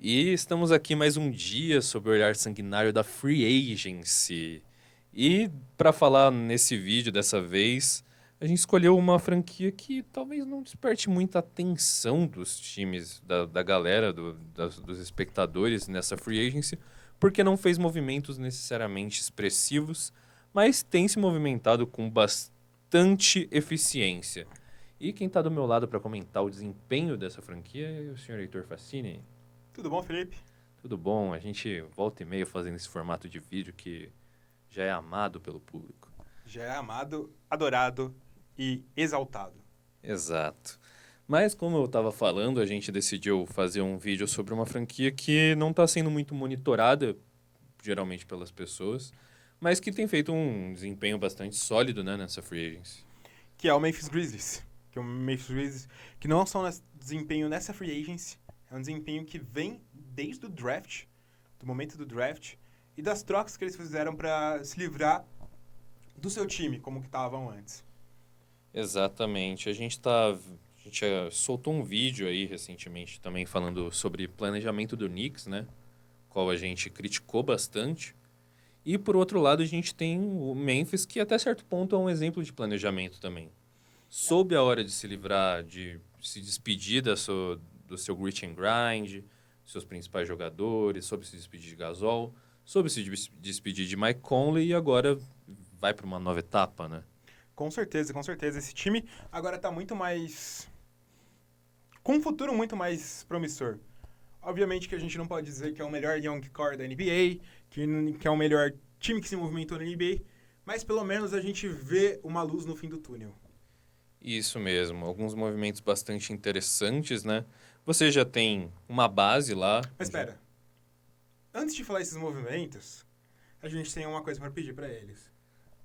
E estamos aqui mais um dia sob o olhar sanguinário da Free Agency. E para falar nesse vídeo dessa vez, a gente escolheu uma franquia que talvez não desperte muita atenção dos times, da galera, dos espectadores nessa Free Agency, porque não fez movimentos necessariamente expressivos, mas tem se movimentado com bastante eficiência. E quem está do meu lado para comentar o desempenho dessa franquia é o senhor Heitor Fassini. Tudo bom, Felipe? Tudo bom, a gente volta e meia fazendo esse formato de vídeo que já é amado pelo público. Já é amado, adorado e exaltado. Exato. Mas como eu estava falando, a gente decidiu fazer um vídeo sobre uma franquia que não está sendo muito monitorada, geralmente pelas pessoas, mas que tem feito um desempenho bastante sólido, né, nessa free agency. Que é o Memphis Grizzlies. Que é o Memphis Grizzlies, que não só desempenho nessa free agency, é um desempenho que vem desde o draft, do momento do draft, e das trocas que eles fizeram para se livrar do seu time, como que estavam antes. Exatamente. A gente soltou um vídeo aí recentemente também falando sobre planejamento do Knicks, né? Qual a gente criticou bastante. E por outro lado, a gente tem o Memphis, que até certo ponto é um exemplo de planejamento também. Soube a hora de se livrar, de se despedir do seu grit and grind, seus principais jogadores, soube se despedir de Gasol, soube se despedir de Mike Conley e agora vai para uma nova etapa, né? Com certeza, com certeza. Esse time agora está muito mais... com um futuro muito mais promissor. Obviamente que a gente não pode dizer que é o melhor young core da NBA, que é o melhor time que se movimentou na NBA, mas pelo menos a gente vê uma luz no fim do túnel. Isso mesmo, alguns movimentos bastante interessantes, né? Você já tem uma base lá. Mas espera, antes de falar esses movimentos, a gente tem uma coisa para pedir para eles.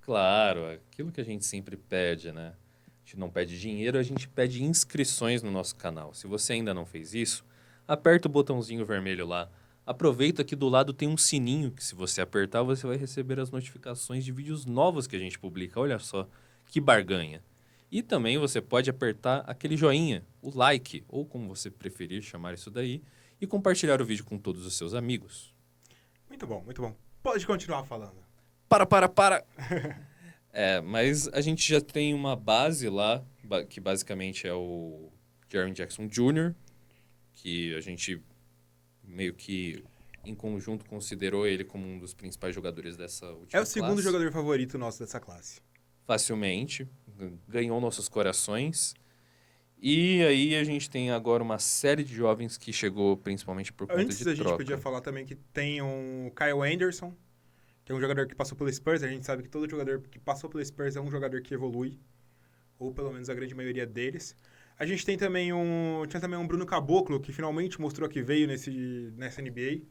Claro, aquilo que a gente sempre pede, né? A gente não pede dinheiro, a gente pede inscrições no nosso canal. Se você ainda não fez isso, aperta o botãozinho vermelho lá. Aproveita que do lado tem um sininho que se você apertar, você vai receber as notificações de vídeos novos que a gente publica. Olha só, que barganha. E também você pode apertar aquele joinha, o like, ou como você preferir chamar isso daí, e compartilhar o vídeo com todos os seus amigos. Muito bom, muito bom. Pode continuar falando. Para! Mas a gente já tem uma base lá, que basicamente é o Jaren Jackson Jr., que a gente meio que em conjunto considerou ele como um dos principais jogadores dessa última É o segundo classe. jogador favorito nosso dessa classe. Facilmente, ganhou nossos corações. E aí a gente tem agora uma série de jovens que chegou principalmente por conta Antes de a gente troca. podia falar também que tem o Kyle Anderson, que é um jogador que passou pelo Spurs. A gente sabe que todo jogador que passou pelo Spurs é um jogador que evolui, ou pelo menos a grande maioria deles. A gente tinha também um Bruno Caboclo, que finalmente mostrou que veio nessa NBA.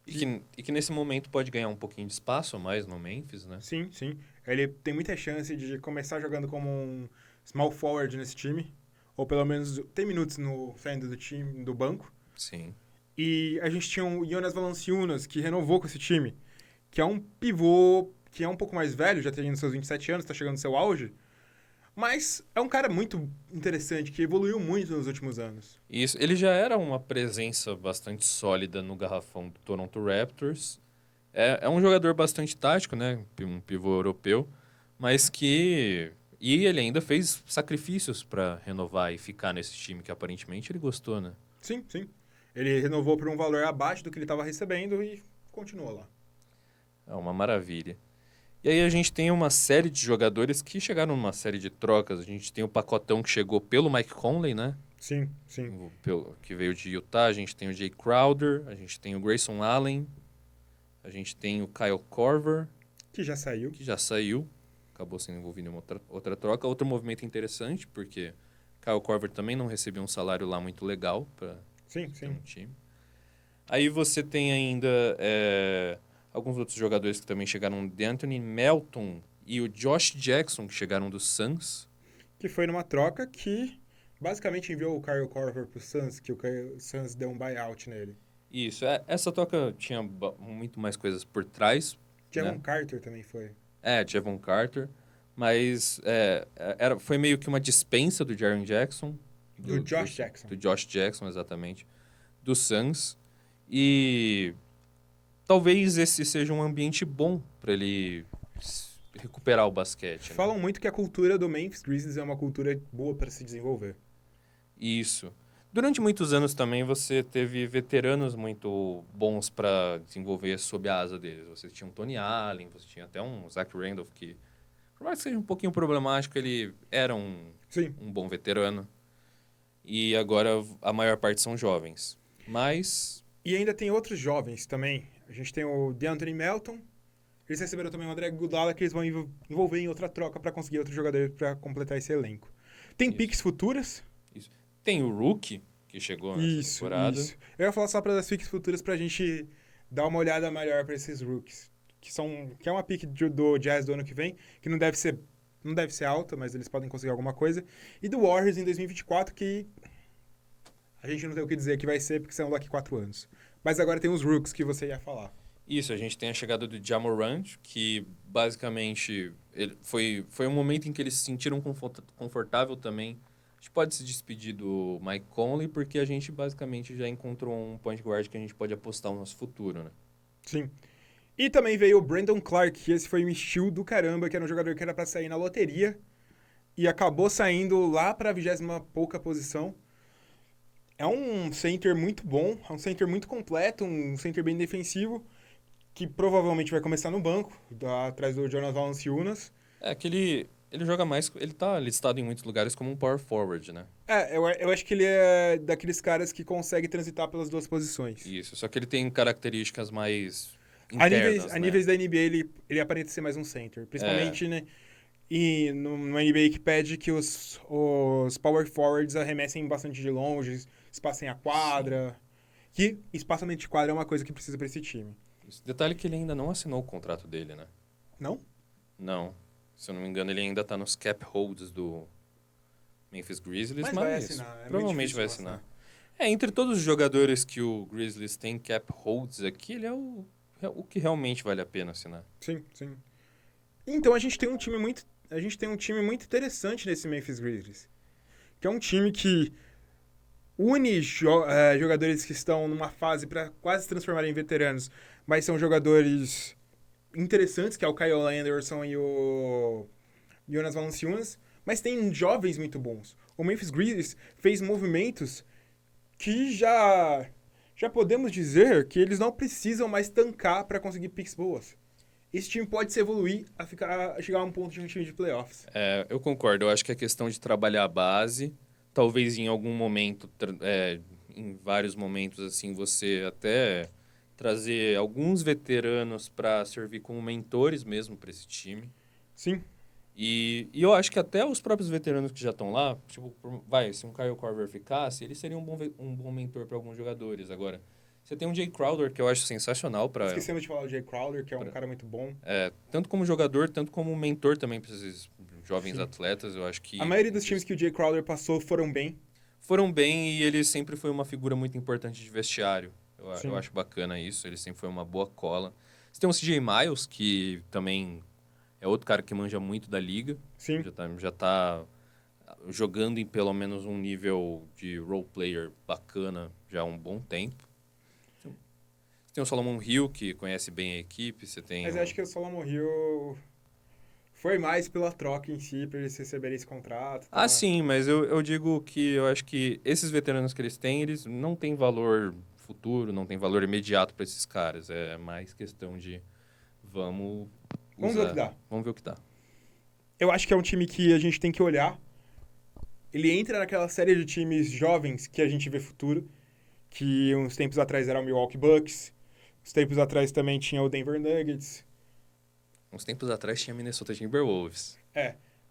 E que nesse momento pode ganhar um pouquinho de espaço a mais no Memphis, né? Sim, sim. Ele tem muita chance de começar jogando como um small forward nesse time, ou pelo menos tem minutos saindo do time, do banco. Sim. E a gente tinha o Jonas Valanciunas, que renovou com esse time, que é um pivô que é um pouco mais velho, já tem seus 27 anos, está chegando no seu auge, mas é um cara muito interessante, que evoluiu muito nos últimos anos. Isso, ele já era uma presença bastante sólida no garrafão do Toronto Raptors. É um jogador bastante tático, né? Um pivô europeu, mas que... E ele ainda fez sacrifícios para renovar e ficar nesse time, que aparentemente ele gostou, né? Sim, sim. Ele renovou por um valor abaixo do que ele estava recebendo e continuou lá. É uma maravilha. E aí a gente tem uma série de jogadores que chegaram numa série de trocas. A gente tem o pacotão que chegou pelo Mike Conley, né? Sim, sim. Que veio de Utah. A gente tem o Jay Crowder, a gente tem o Grayson Allen, a gente tem o Kyle Korver, Que já saiu. que já saiu, acabou sendo envolvido em uma outra troca. Outro movimento interessante, porque Kyle Korver também não recebeu um salário lá muito legal para Sim, ter sim. um time. Aí você tem ainda alguns outros jogadores que também chegaram, de Anthony Melton e o Josh Jackson, que chegaram do Suns. Que foi numa troca que basicamente enviou o Kyle Korver pro Suns, que o Suns deu um buyout nele. Isso, essa troca tinha muito mais coisas por trás. Javon né? Carter também foi. Javon Carter. Mas foi meio que uma dispensa do Jaren Jackson. Do Josh Jackson. Do Josh Jackson, exatamente. Do Suns. E talvez esse seja um ambiente bom para ele recuperar o basquete, né? Falam muito que a cultura do Memphis Grizzlies é uma cultura boa para se desenvolver. Isso. Durante muitos anos também você teve veteranos muito bons para desenvolver sob a asa deles. Você tinha um Tony Allen, você tinha até um Zach Randolph que, por mais que seja um pouquinho problemático, ele era Sim. um bom veterano. E agora a maior parte são jovens. Mas, E ainda tem outros jovens também. A gente tem o DeAnthony Melton. Eles receberam também o André Iguodala, que eles vão envolver em outra troca para conseguir outro jogador para completar esse elenco. Tem Isso. piques futuras. isso. Tem o Rookie, que chegou nessa temporada. Isso. Eu ia falar só para as piques futuras pra gente dar uma olhada melhor para esses rookies. Que é uma pique do Jazz do ano que vem, que não deve ser alta, mas eles podem conseguir alguma coisa. E do Warriors em 2024, que a gente não tem o que dizer que vai ser, porque são daqui 4 anos. Mas agora tem os rookies que você ia falar. Isso, a gente tem a chegada do Ja Morant, que basicamente foi um momento em que eles se sentiram confortável também. A gente pode se despedir do Mike Conley, porque a gente basicamente já encontrou um point guard que a gente pode apostar no nosso futuro, né? Sim. E também veio o Brandon Clark, que esse foi um estilo do caramba, que era um jogador que era pra sair na loteria e acabou saindo lá pra 20ª pouca posição. É um center muito bom, é um center muito completo, um center bem defensivo, que provavelmente vai começar no banco, atrás do Jonas Valanciunas. É que ele joga mais... Ele tá listado em muitos lugares como um power forward, né? Eu acho que ele é daqueles caras que consegue transitar pelas duas posições. Isso, só que ele tem características mais A internas, né? níveis da NBA, ele aparenta ser mais um center. Principalmente, né? E no NBA que pede que os power forwards arremessem bastante de longe, espaçem a quadra. Que espaçamento de quadra é uma coisa que precisa pra esse time. Detalhe que ele ainda não assinou o contrato dele, né? Não? Não. Se eu não me engano, ele ainda tá nos cap holds do Memphis Grizzlies, Mas vai assinar. É provavelmente muito vai difícil assinar. Entre todos os jogadores que o Grizzlies tem cap holds aqui, ele é o que realmente vale a pena assinar. Sim, sim. Então a gente tem um time muito interessante nesse Memphis Grizzlies. Que é um time que une jogadores que estão numa fase para quase se transformarem em veteranos, mas são jogadores interessantes, que é o Kyle Anderson e o Jonas Valanciunas, mas tem jovens muito bons. O Memphis Grizzlies fez movimentos que já podemos dizer que eles não precisam mais tancar para conseguir picks boas. Esse time pode se evoluir a chegar a um ponto de um time de playoffs. Eu concordo. Eu acho que é questão de trabalhar a base. Talvez em algum momento, em vários momentos, assim, você até trazer alguns veteranos para servir como mentores mesmo para esse time. Sim. E eu acho que até os próprios veteranos que já estão lá, tipo, se um Kyle Korver ficasse, ele seria um bom mentor para alguns jogadores. Agora, você tem um Jay Crowder, que eu acho sensacional para... Esquecemos de falar do Jay Crowder, que é um cara muito bom. Tanto como jogador, tanto como mentor também para esses jovens atletas, eu acho que... A maioria dos times que o Jay Crowder passou foram bem. Foram bem e ele sempre foi uma figura muito importante de vestiário. Eu acho bacana isso, ele sempre foi uma boa cola. Você tem o CJ Miles, que também é outro cara que manja muito da liga. Sim. Já tá jogando em pelo menos um nível de role player bacana já há um bom tempo. Você tem o Solomon Hill, que conhece bem a equipe. Mas eu acho que o Solomon Hill foi mais pela troca em si, para eles receberem esse contrato. Tá? Sim, mas eu digo que eu acho que esses veteranos que eles têm, eles não têm valor futuro, não tem valor imediato para esses caras. É mais questão de vamos ver o que dá. Vamos ver o que dá. Eu acho que é um time que a gente tem que olhar. Ele entra naquela série de times jovens que a gente vê futuro, que uns tempos atrás era o Milwaukee Bucks, uns tempos atrás também tinha o Denver Nuggets. Uns tempos atrás tinha Minnesota Timberwolves.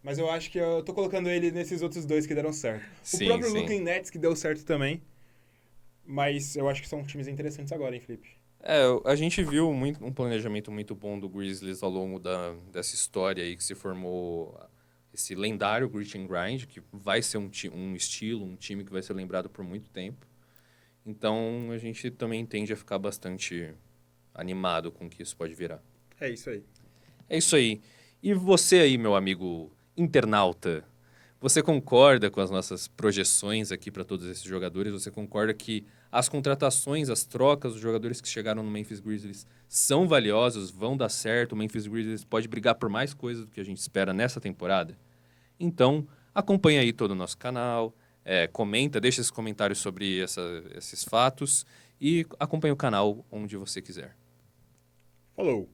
Mas eu acho que eu tô colocando ele nesses outros dois que deram certo. Sim, o próprio sim. Brooklyn Nets, que deu certo também. Mas eu acho que são times interessantes agora, hein, Felipe? A gente viu um planejamento muito bom do Grizzlies ao longo dessa história aí que se formou esse lendário Grit and Grind, que vai ser um estilo, um time que vai ser lembrado por muito tempo. Então, a gente também tende a ficar bastante animado com o que isso pode virar. É isso aí. É isso aí. E você aí, meu amigo internauta, Você concorda com as nossas projeções aqui para todos esses jogadores? Você concorda que as contratações, as trocas, os jogadores que chegaram no Memphis Grizzlies são valiosos, vão dar certo? O Memphis Grizzlies pode brigar por mais coisas do que a gente espera nessa temporada? Então, acompanha aí todo o nosso canal, comenta, deixa esses comentários sobre esses fatos e acompanha o canal onde você quiser. Falou!